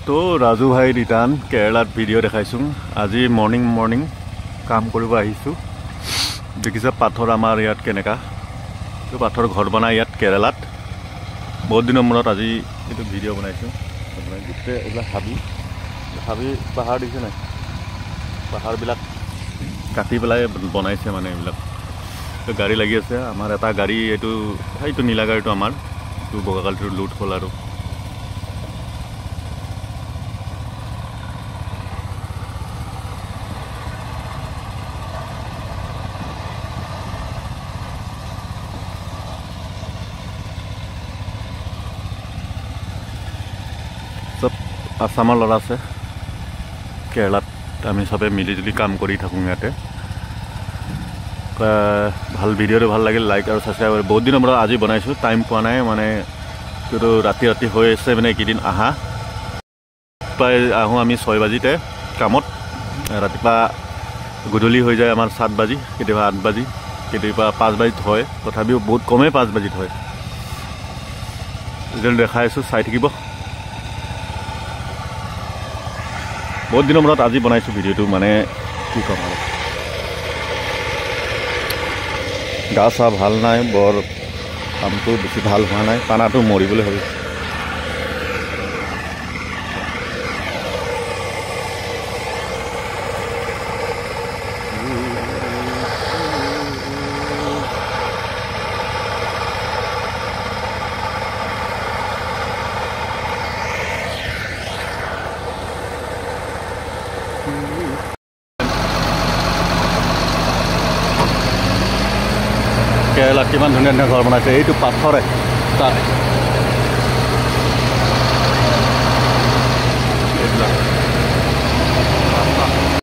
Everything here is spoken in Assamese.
তো ৰাজু ভাই ৰিটাৰ্ণ কেৰেলাত ভিডিঅ' দেখাইছোঁ। আজি মৰ্নিং কাম কৰিব আহিছোঁ। দেখিছে পাথৰ আমাৰ ইয়াত কেনেকা, তো পাথৰ ঘৰ বনাই ইয়াত কেৰেলাত। বহুত দিনৰ মূৰত আজি এইটো ভিডিঅ' বনাইছোঁ। আপোনাৰ গোটেই এইবিলাক হাবি পাহাৰ দেখিছে নাই, পাহাৰবিলাক কাটি পেলাই বনাইছে মানে এইবিলাক। গাড়ী লাগি আছে, আমাৰ এটা গাড়ী এইটো নীলা গাড়ীটো আমাৰ, এইটো বগা গাড়ীটো লুট হ'ল আৰু। চব আসামৰ ল'ৰা আছে কেৰেলাত, আমি চবে মিলিজুলি কাম কৰি থাকোঁ ইয়াতে। ভাল ভিডিঅ'টো ভাল লাগিল, লাইক আৰু ছাবস্ক্ৰাইব কৰি। বহুত দিনৰ পৰা আজি বনাইছোঁ, টাইম পোৱা নাই মানে, কিন্তু ৰাতি হৈ আছে মানে এইকেইদিন আহা। প্ৰায় আহোঁ আমি 6 বাজিতে কামত, ৰাতিপুৱা গধূলি হৈ যায় আমাৰ 7 বাজি, কেতিয়াবা 8 বাজি, কেতিয়াবা 5 বাজিত হয়, তথাপিও বহুত কমেই 5 বাজিত হয়। ৰিজাল্ট দেখাই আছোঁ, চাই থাকিব। বহুত দিনৰ মূৰত আজি বনাইছোঁ ভিডিঅ'টো, মানে কি ক'ম আৰু, গা চা ভাল নাই, বৰ কামটো বেছি ভাল হোৱা নাই, পানাটো মৰিবলৈ ভাবিছোঁ। কেৰেলাত কিমান ধুনীয়া ধুনীয়া ঘৰ বনাইছে, এইটো পাথৰে তাত